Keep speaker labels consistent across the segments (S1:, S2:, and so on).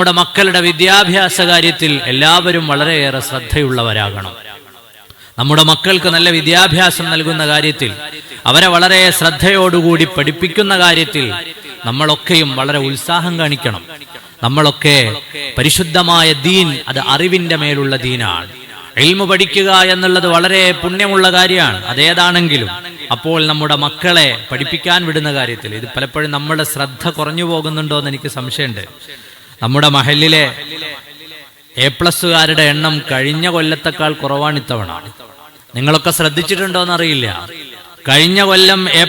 S1: നമ്മുടെ മക്കളുടെ വിദ്യാഭ്യാസ കാര്യത്തിൽ എല്ലാവരും വളരെയേറെ ശ്രദ്ധയുള്ളവരാകണം. നമ്മുടെ മക്കൾക്ക് നല്ല വിദ്യാഭ്യാസം നൽകുന്ന കാര്യത്തിൽ, അവരെ വളരെ ശ്രദ്ധയോടുകൂടി പഠിപ്പിക്കുന്ന കാര്യത്തിൽ നമ്മളൊക്കെയും വളരെ ഉത്സാഹം കാണിക്കണം. നമ്മളൊക്കെ പരിശുദ്ധമായ ദീൻ, അത് അറിവിന്റെ മേലുള്ള ദീനാണ്. ഇൽമു പഠിക്കുക എന്നുള്ളത് വളരെ പുണ്യമുള്ള കാര്യമാണ്. അതേതാണെങ്കിലും അപ്പോൾ നമ്മുടെ മക്കളെ പഠിപ്പിക്കാൻ വിടുന്ന കാര്യത്തിൽ ഇത് പലപ്പോഴും നമ്മുടെ ശ്രദ്ധ കുറഞ്ഞു പോകുന്നുണ്ടോ എന്ന് എനിക്ക് സംശയമുണ്ട്. നമ്മുടെ മഹല്ലിലെ A+കാരുടെ എണ്ണം കഴിഞ്ഞ കൊല്ലത്തെക്കാൾ കുറവാണ് ഇത്തവണ. നിങ്ങളൊക്കെ ശ്രദ്ധിച്ചിട്ടുണ്ടോ എന്നറിയില്ല. കഴിഞ്ഞ കൊല്ലം A+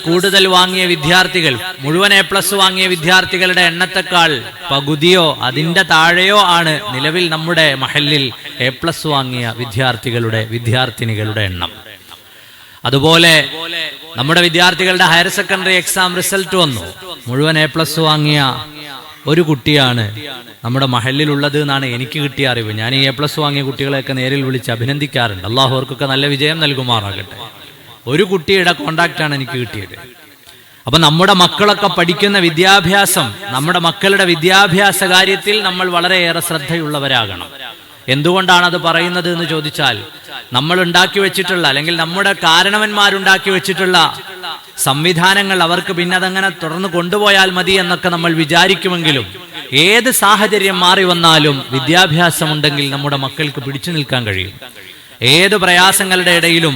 S1: കൂടുതൽ വാങ്ങിയ വിദ്യാർത്ഥികൾ, മുഴുവൻ A+ വാങ്ങിയ വിദ്യാർത്ഥികളുടെ എണ്ണത്തെക്കാൾ പകുതിയോ അതിന്റെ താഴെയോ ആണ് നിലവിൽ നമ്മുടെ മഹല്ലിൽ A+ വാങ്ങിയ വിദ്യാർത്ഥിനികളുടെ എണ്ണം. അതുപോലെ നമ്മുടെ വിദ്യാർത്ഥികളുടെ ഹയർ സെക്കൻഡറി എക്സാം റിസൾട്ട് വന്നു. മുഴുവൻ A+ വാങ്ങിയ ഒരു കുട്ടിയാണ് നമ്മുടെ മഹല്ലിലുള്ളത് എന്നാണ് എനിക്ക് കിട്ടിയ അറിവ്. ഞാൻ ഈ A+ വാങ്ങിയ കുട്ടികളെയൊക്കെ നേരിൽ വിളിച്ച് അഭിനന്ദിക്കാറുണ്ട്. അള്ളാഹു അവർക്കൊക്കെ നല്ല വിജയം നൽകുമാറാകട്ടെ. ഒരു കുട്ടിയുടെ കോണ്ടാക്റ്റാണ് എനിക്ക് കിട്ടിയത്. അപ്പൊ നമ്മുടെ മക്കളൊക്കെ പഠിക്കുന്ന വിദ്യാഭ്യാസം, നമ്മുടെ മക്കളുടെ വിദ്യാഭ്യാസ കാര്യത്തിൽ നമ്മൾ വളരെയേറെ ശ്രദ്ധയുള്ളവരാകണം. എന്തുകൊണ്ടാണ് അത് പറയുന്നത് എന്ന് ചോദിച്ചാൽ, നമ്മൾ ഉണ്ടാക്കി വെച്ചിട്ടുള്ള, അല്ലെങ്കിൽ നമ്മുടെ കാരണവന്മാരുണ്ടാക്കി വെച്ചിട്ടുള്ള സംവിധാനങ്ങൾ അവർക്ക് പിന്നെ അതങ്ങനെ തുടർന്ന് കൊണ്ടുപോയാൽ മതി എന്നൊക്കെ നമ്മൾ വിചാരിക്കുമെങ്കിലും, ഏത് സാഹചര്യം മാറി വന്നാലും വിദ്യാഭ്യാസം ഉണ്ടെങ്കിൽ നമ്മുടെ മക്കൾക്ക് പിടിച്ചു നിൽക്കാൻ കഴിയും. ഏത് പ്രയാസങ്ങളുടെ ഇടയിലും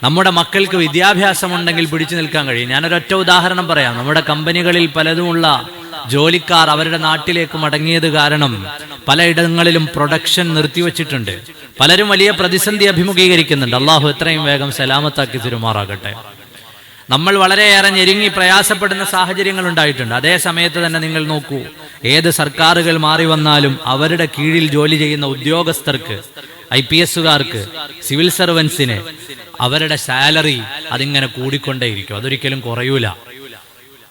S1: നമ്മുടെ മക്കൾക്ക് വിദ്യാഭ്യാസം ഉണ്ടെങ്കിൽ പിടിച്ചു നിൽക്കാൻ കഴിയും. ഞാനൊരൊറ്റ ഉദാഹരണം പറയാം. നമ്മുടെ കമ്പനികളിൽ പലതുമുള്ള ജോലിക്കാർ അവരുടെ നാട്ടിലേക്ക് മടങ്ങിയത് കാരണം പലയിടങ്ങളിലും പ്രൊഡക്ഷൻ നിർത്തിവെച്ചിട്ടുണ്ട്. പലരും വലിയ പ്രതിസന്ധി അഭിമുഖീകരിക്കുന്നുണ്ട്. അള്ളാഹു എത്രയും വേഗം സലാമത്താക്കി തിരുമാറാകട്ടെ. നമ്മൾ വളരെയേറെ ഞെരുങ്ങി പ്രയാസപ്പെടുന്ന സാഹചര്യങ്ങൾ ഉണ്ടായിട്ടുണ്ട്. അതേ സമയത്ത് തന്നെ നിങ്ങൾ നോക്കൂ, ഏത് സർക്കാരുകൾ മാറി വന്നാലും അവരുടെ കീഴിൽ ജോലി ചെയ്യുന്ന ഉദ്യോഗസ്ഥർക്ക്, IPSകാർക്ക്, സിവിൽ സർവൻസിന് അവരുടെ സാലറി അതിങ്ങനെ കൂടിക്കൊണ്ടേയിരിക്കും. അതൊരിക്കലും കുറയൂല.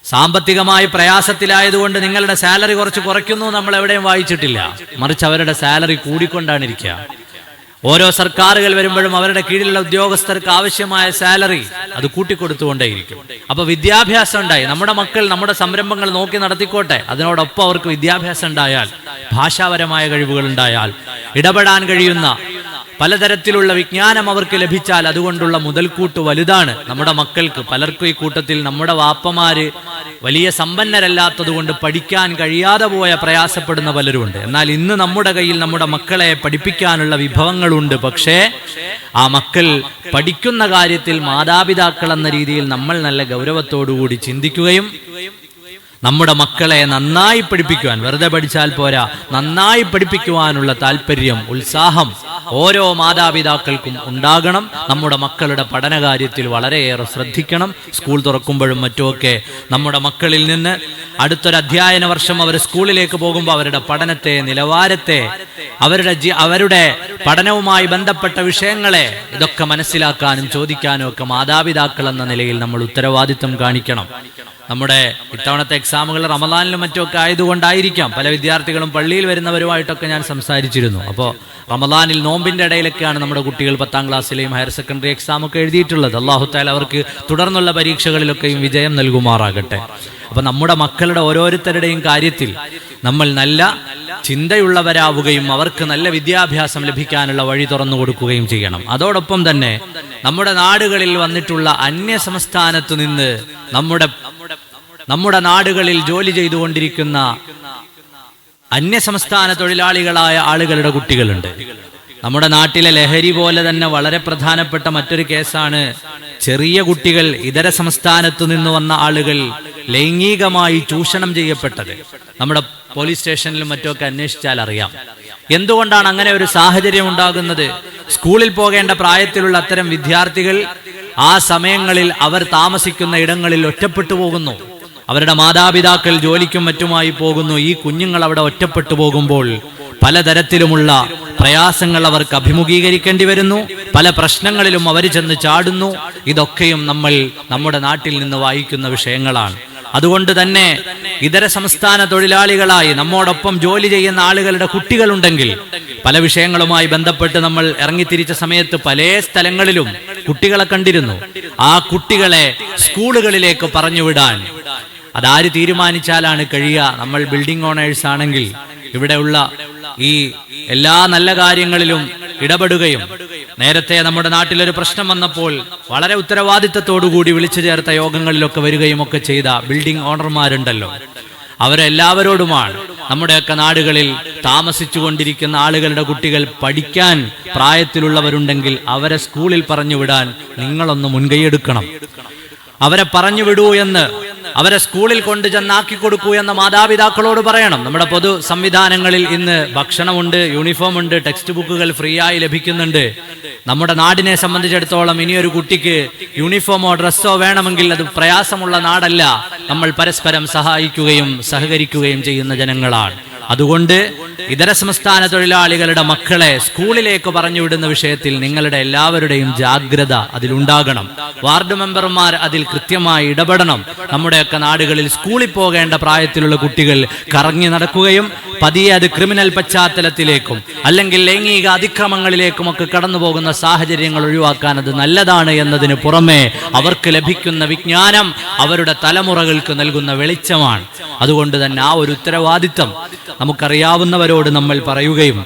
S1: സാമ്പത്തികമായി പ്രയാസത്തിലായതുകൊണ്ട് നിങ്ങളുടെ സാലറി കുറച്ച് കുറയ്ക്കുന്നു നമ്മൾ എവിടെയും വായിച്ചിട്ടില്ല. മറിച്ച് അവരുടെ സാലറി കൂടിക്കൊണ്ടാണ് ഇരിക്കുക. ഓരോ സർക്കാരുകൾ വരുമ്പോഴും അവരുടെ കീഴിലുള്ള ഉദ്യോഗസ്ഥർക്ക് ആവശ്യമായ സാലറി അത് കൂട്ടിക്കൊടുത്തുകൊണ്ടേയിരിക്കും. അപ്പൊ വിദ്യാഭ്യാസം ഉണ്ടായി, നമ്മുടെ മക്കൾ നമ്മുടെ സംരംഭങ്ങൾ നോക്കി നടത്തിക്കോട്ടെ. അതിനോടൊപ്പം അവർക്ക് വിദ്യാഭ്യാസം ഉണ്ടായാൽ, ഭാഷാപരമായ കഴിവുകൾ ഉണ്ടായാൽ, ഇടപെടാൻ കഴിയുന്ന പലതരത്തിലുള്ള വിജ്ഞാനം അവർക്ക് ലഭിച്ചാൽ അതുകൊണ്ടുള്ള മുതൽക്കൂട്ട് വലുതാണ് നമ്മുടെ മക്കൾക്ക്. പലർക്കും ഈ കൂട്ടത്തിൽ നമ്മുടെ വാപ്പമാര് വലിയ സമ്പന്നരല്ലാത്തത് കൊണ്ട് പഠിക്കാൻ കഴിയാതെ പോയ പ്രയാസപ്പെടുന്ന പലരുമുണ്ട്. എന്നാൽ ഇന്ന് നമ്മുടെ കയ്യിൽ നമ്മുടെ മക്കളെ പഠിപ്പിക്കാനുള്ള വിഭവങ്ങളുണ്ട്. പക്ഷേ ആ മക്കൾ പഠിക്കുന്ന കാര്യത്തിൽ മാതാപിതാക്കൾ എന്ന രീതിയിൽ നമ്മൾ നല്ല ഗൗരവത്തോടുകൂടി ചിന്തിക്കുകയും നമ്മുടെ മക്കളെ നന്നായി പഠിപ്പിക്കുവാൻ, വെറുതെ പഠിച്ചാൽ പോരാ, നന്നായി പഠിപ്പിക്കുവാനുള്ള താല്പര്യം, ഉത്സാഹം ഓരോ മാതാപിതാക്കൾക്കും ഉണ്ടാകണം. നമ്മുടെ മക്കളുടെ പഠനകാര്യത്തിൽ വളരെയേറെ ശ്രദ്ധിക്കണം. സ്കൂൾ തുറക്കുമ്പോഴും മറ്റുമൊക്കെ നമ്മുടെ മക്കളിൽ നിന്ന് അടുത്തൊരു അധ്യയന വർഷം അവർ സ്കൂളിലേക്ക് പോകുമ്പോൾ അവരുടെ പഠനത്തെ, നിലവാരത്തെ, അവരുടെ പഠനവുമായി ബന്ധപ്പെട്ട വിഷയങ്ങളെ ഇതൊക്കെ മനസ്സിലാക്കാനും ചോദിക്കാനും ഒക്കെ മാതാപിതാക്കൾ എന്ന നിലയിൽ നമ്മൾ ഉത്തരവാദിത്വം കാണിക്കണം. നമ്മുടെ ഇത്തവണത്തെ എക്സാമുകൾ റമദാനിലും മറ്റുമൊക്കെ ആയതുകൊണ്ടായിരിക്കാം പല വിദ്യാർത്ഥികളും പള്ളിയിൽ വരുന്നവരുമായിട്ടൊക്കെ ഞാൻ സംസാരിച്ചിരുന്നു. അപ്പോൾ റമദാനിൽ നോമ്പിന്റെ ഇടയിലൊക്കെയാണ് നമ്മുടെ കുട്ടികൾ 10ാം ക്ലാസ്സിലെയും ഹയർ സെക്കൻഡറി എക്സാം ഒക്കെ എഴുതിയിട്ടുള്ളത്. അല്ലാഹു തആല അവർക്ക് തുടർന്നുള്ള പരീക്ഷകളിലൊക്കെയും വിജയം നൽകുമാറാകട്ടെ. അപ്പൊ നമ്മുടെ മക്കളുടെ ഓരോരുത്തരുടെയും കാര്യത്തിൽ നമ്മൾ നല്ല ചിന്തയുള്ളവരാവുകയും അവർക്ക് നല്ല വിദ്യാഭ്യാസം ലഭിക്കാനുള്ള വഴി തുറന്നു കൊടുക്കുകയും ചെയ്യണം. അതോടൊപ്പം തന്നെ നമ്മുടെ നാടുകളിൽ വന്നിട്ടുള്ള അന്യ സംസ്ഥാനത്തു നിന്ന് നമ്മുടെ നാടുകളിൽ ജോലി ചെയ്തുകൊണ്ടിരിക്കുന്ന അന്യസംസ്ഥാന തൊഴിലാളികളായ ആളുകളുടെ കുട്ടികളുണ്ട്. നമ്മുടെ നാട്ടിലെ ലഹരി പോലെ തന്നെ വളരെ പ്രധാനപ്പെട്ട മറ്റൊരു കേസാണ് ചെറിയ കുട്ടികൾ, ഇതര സംസ്ഥാനത്തു നിന്ന് വന്ന ആളുകൾ ലൈംഗികമായി ചൂഷണം ചെയ്യപ്പെട്ടത്. നമ്മുടെ പോലീസ് സ്റ്റേഷനിലും മറ്റുമൊക്കെ അന്വേഷിച്ചാൽ അറിയാം. എന്തുകൊണ്ടാണ് അങ്ങനെ ഒരു സാഹചര്യം ഉണ്ടാകുന്നത്? സ്കൂളിൽ പോകേണ്ട പ്രായത്തിലുള്ള അത്തരം വിദ്യാർത്ഥികൾ ആ സമയങ്ങളിൽ അവർ താമസിക്കുന്ന ഇടങ്ങളിൽ ഒറ്റപ്പെട്ടു പോകുന്നു. അവരുടെ മാതാപിതാക്കൾ ജോലിക്കും മറ്റുമായി പോകുന്നു. ഈ കുഞ്ഞുങ്ങൾ അവിടെ ഒറ്റപ്പെട്ടു പോകുമ്പോൾ പലതരത്തിലുമുള്ള പ്രയാസങ്ങൾ അവർക്ക് അഭിമുഖീകരിക്കേണ്ടി വരുന്നു. പല പ്രശ്നങ്ങളിലും അവർ ചെന്ന് ചാടുന്നു. ഇതൊക്കെയും നമ്മൾ നമ്മുടെ നാട്ടിൽ നിന്ന് വായിക്കുന്ന വിഷയങ്ങളാണ്. അതുകൊണ്ട് തന്നെ ഇതര സംസ്ഥാന തൊഴിലാളികളായി നമ്മോടൊപ്പം ജോലി ചെയ്യുന്ന ആളുകളുടെ കുട്ടികളുണ്ടെങ്കിൽ പല വിഷയങ്ങളുമായി ബന്ധപ്പെട്ട് നമ്മൾ ഇറങ്ങിത്തിരിച്ച സമയത്ത് പല സ്ഥലങ്ങളിലും കുട്ടികളെ കണ്ടിരുന്നു. ആ കുട്ടികളെ സ്കൂളുകളിലേക്ക് പറഞ്ഞുവിടാൻ അതാര് തീരുമാനിച്ചാലാണ് കഴിയുക? നമ്മൾ ബിൽഡിംഗ് ഓണേഴ്സ് ആണെങ്കിൽ ഇവിടെയുള്ള ഈ എല്ലാ നല്ല കാര്യങ്ങളിലും ഇടപെടുകയും നേരത്തെ നമ്മുടെ നാട്ടിലൊരു പ്രശ്നം വന്നപ്പോൾ വളരെ ഉത്തരവാദിത്തത്തോടുകൂടി വിളിച്ചു ചേർത്ത യോഗങ്ങളിലൊക്കെ വരികയും ഒക്കെ ചെയ്ത ബിൽഡിംഗ് ഓണർമാരുണ്ടല്ലോ, അവരെല്ലാവരോടുമാണ് നമ്മുടെയൊക്കെ നാടുകളിൽ താമസിച്ചു കൊണ്ടിരിക്കുന്ന ആളുകളുടെ കുട്ടികൾ പഠിക്കാൻ പ്രായത്തിലുള്ളവരുണ്ടെങ്കിൽ അവരെ സ്കൂളിൽ പറഞ്ഞു വിടാൻ നിങ്ങളൊന്ന് മുൻകൈയെടുക്കണം. അവരെ പറഞ്ഞു വിടൂ എന്ന്, അവരെ സ്കൂളിൽ കൊണ്ടു ചെന്നാക്കി കൊടുക്കൂ എന്ന മാതാപിതാക്കളോട് പറയണം. നമ്മുടെ പൊതു സംവിധാനങ്ങളിൽ ഇന്ന് ഭക്ഷണമുണ്ട്, യൂണിഫോം ഉണ്ട്, ടെക്സ്റ്റ് ബുക്കുകൾ ഫ്രീ ആയി ലഭിക്കുന്നുണ്ട്. നമ്മുടെ നാടിനെ സംബന്ധിച്ചിടത്തോളം ഇനിയൊരു കുട്ടിക്ക് യൂണിഫോമോ ഡ്രസ്സോ വേണമെങ്കിൽ അത് പ്രയാസമുള്ള നാടല്ല. നമ്മൾ പരസ്പരം സഹായിക്കുകയും സഹകരിക്കുകയും ചെയ്യുന്ന ജനങ്ങളാണ്. അതുകൊണ്ട് ഇതര സംസ്ഥാന തൊഴിലാളികളുടെ മക്കളെ സ്കൂളിലേക്ക് പറഞ്ഞു വിടുന്ന വിഷയത്തിൽ നിങ്ങളുടെ എല്ലാവരുടെയും ജാഗ്രത അതിലുണ്ടാകണം. വാർഡ് മെമ്പർമാർ അതിൽ കൃത്യമായി ഇടപെടണം. നമ്മുടെയൊക്കെ നാടുകളിൽ സ്കൂളിൽ പോകേണ്ട പ്രായത്തിലുള്ള കുട്ടികൾ കറങ്ങി നടക്കുകയും പതിയെ അത് ക്രിമിനൽ പശ്ചാത്തലത്തിലേക്കും അല്ലെങ്കിൽ ലൈംഗിക അതിക്രമങ്ങളിലേക്കുമൊക്കെ കടന്നു പോകുന്ന സാഹചര്യങ്ങൾ ഒഴിവാക്കാൻ അത് നല്ലതാണ് എന്നതിന് പുറമെ അവർക്ക് ലഭിക്കുന്ന വിജ്ഞാനം അവരുടെ തലമുറകൾക്ക് നൽകുന്ന വെളിച്ചമാണ്. അതുകൊണ്ട് തന്നെ ആ ഒരു ഉത്തരവാദിത്തം നമുക്കറിയാവുന്നവരോട് നമ്മൾ പറയുകയും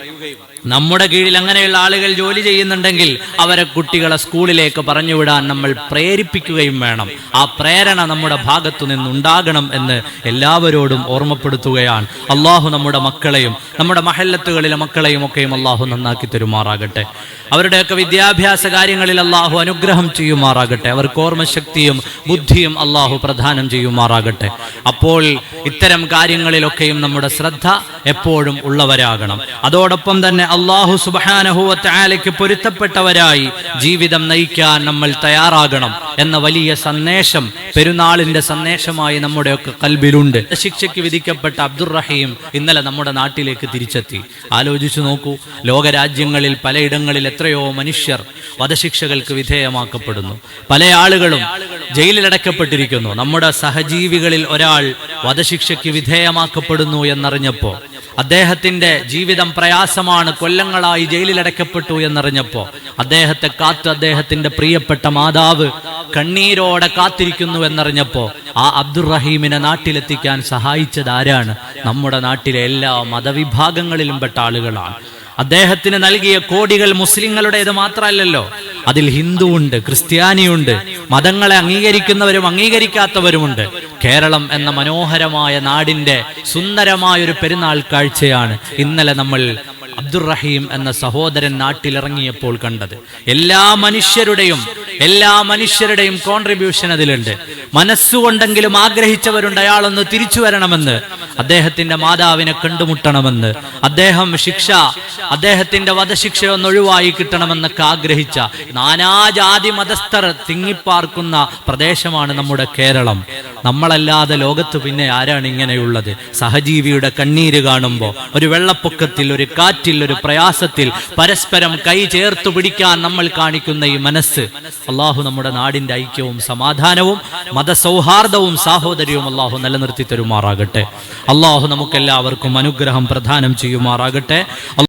S1: നമ്മുടെ കീഴിൽ അങ്ങനെയുള്ള ആളുകൾ ജോലി ചെയ്യുന്നുണ്ടെങ്കിൽ അവരെ കുട്ടികളെ സ്കൂളിലേക്ക് പറഞ്ഞുവിടാൻ നമ്മൾ പ്രേരിപ്പിക്കുകയും വേണം. ആ പ്രേരണ നമ്മുടെ ഭാഗത്തു നിന്നുണ്ടാകണം എന്ന് എല്ലാവരോടും ഓർമ്മപ്പെടുത്തുകയാണ്. അള്ളാഹു നമ്മുടെ മക്കളെയും നമ്മുടെ മഹല്ലത്തുകളിലെ മക്കളെയും ഒക്കെയും അള്ളാഹു നന്നാക്കി തരുമാറാകട്ടെ. അവരുടെയൊക്കെ വിദ്യാഭ്യാസ കാര്യങ്ങളിൽ അള്ളാഹു അനുഗ്രഹം ചെയ്യുമാറാകട്ടെ. അവർക്ക് ഓർമ്മശക്തിയും ബുദ്ധിയും അള്ളാഹു പ്രദാനം ചെയ്യുമാറാകട്ടെ. അപ്പോൾ ഇത്തരം കാര്യങ്ങളിലൊക്കെയും നമ്മുടെ ശ്രദ്ധ എപ്പോഴും ഉള്ളവരാകണം. അതോടൊപ്പം തന്നെ അല്ലാഹു സുബ്ഹാനഹു വ തആലയ്ക്ക് പൊരുത്തപ്പെട്ടവരായി ജീവിതം നയിക്കാൻ നമ്മൾ തയ്യാറാകണം എന്ന വലിയ സന്ദേശം, പെരുന്നാളിന്റെ സന്ദേശമായി നമ്മുടെയൊക്കെ കൽബിലുണ്ട്. ശിക്ഷയ്ക്ക് വിധിക്കപ്പെട്ട അബ്ദുറഹീം ഇന്നലെ നമ്മുടെ നാട്ടിലേക്ക് തിരിച്ചെത്തി. ആലോചിച്ചു നോക്കൂ, ലോകരാജ്യങ്ങളിൽ പലയിടങ്ങളിൽ എത്രയോ മനുഷ്യർ വധശിക്ഷകൾക്ക് വിധേയമാക്കപ്പെടുന്നു. പല ആളുകളും ജയിലിലടക്കപ്പെട്ടിരിക്കുന്നു. നമ്മുടെ സഹജീവികളിൽ ഒരാൾ വധശിക്ഷയ്ക്ക് വിധേയമാക്കപ്പെടുന്നു എന്നറിഞ്ഞപ്പോ, അദ്ദേഹത്തിന്റെ ജീവിതം പ്രയാസമാണ്, കൊല്ലങ്ങളായി ജയിലിലടക്കപ്പെട്ടു എന്നറിഞ്ഞപ്പോ അദ്ദേഹത്തെ കാത്ത് അദ്ദേഹത്തിന്റെ പ്രിയപ്പെട്ട മാതാവ് കണ്ണീരോടെ കാത്തിരിക്കുന്നു എന്നറിഞ്ഞപ്പോ ആ അബ്ദുറഹീമിനെ നാട്ടിലെത്തിക്കാൻ സഹായിച്ചത് ആരാണ്? നമ്മുടെ നാട്ടിലെ എല്ലാ മതവിഭാഗങ്ങളിലും പെട്ട ആളുകളാണ്. അദ്ദേഹത്തിന് നൽകിയ കോടികൾ മുസ്ലിങ്ങളുടേത് മാത്രമല്ലല്ലോ, അതിൽ ഹിന്ദുവുണ്ട്, ക്രിസ്ത്യാനിയുണ്ട്, മതങ്ങളെ അംഗീകരിക്കുന്നവരും അംഗീകരിക്കാത്തവരുമുണ്ട്. കേരളം എന്ന മനോഹരമായ നാടിന്റെ സുന്ദരമായൊരു പെരുന്നാൾ കാഴ്ചയാണ് ഇന്നലെ നമ്മൾ അബ്ദുറഹീം എന്ന സഹോദരൻ നാട്ടിലിറങ്ങിയപ്പോൾ കണ്ടത്. എല്ലാ മനുഷ്യരുടെയും കോൺട്രിബ്യൂഷൻ അതിലുണ്ട്. മനസ്സുകൊണ്ടെങ്കിലും ആഗ്രഹിച്ചവരുണ്ട് അയാളൊന്ന് തിരിച്ചു വരണമെന്ന്, അദ്ദേഹത്തിന്റെ മാതാവിനെ കണ്ടുമുട്ടണമെന്ന്, അദ്ദേഹത്തിന്റെ വധശിക്ഷയൊന്ന് ഒഴിവായി കിട്ടണമെന്നൊക്കെ ആഗ്രഹിച്ച നാനാജാതി മതസ്ഥർ തിങ്ങിപ്പാർക്കുന്ന പ്രദേശമാണ് നമ്മുടെ കേരളം. നമ്മളല്ലാതെ ലോകത്ത് പിന്നെ ആരാണ് ഇങ്ങനെയുള്ളത്? സഹജീവിയുടെ കണ്ണീര് കാണുമ്പോൾ, ഒരു വെള്ളപ്പൊക്കത്തിൽ, ഒരു കാറ്റിൽ, ഒരു പ്രയാസത്തിൽ പരസ്പരം കൈ ചേർത്തു പിടിക്കാൻ നമ്മൾ കാണിക്കുന്ന ഈ മനസ്സ്, അള്ളാഹു നമ്മുടെ നാടിന്റെ ഐക്യവും സമാധാനവും മതസൗഹാർദ്ദവും സാഹോദര്യവും അള്ളാഹു നിലനിർത്തി തരുമാറാകട്ടെ. അള്ളാഹു നമുക്കെല്ലാവർക്കും അനുഗ്രഹം പ്രദാനം ചെയ്യുമാറാകട്ടെ.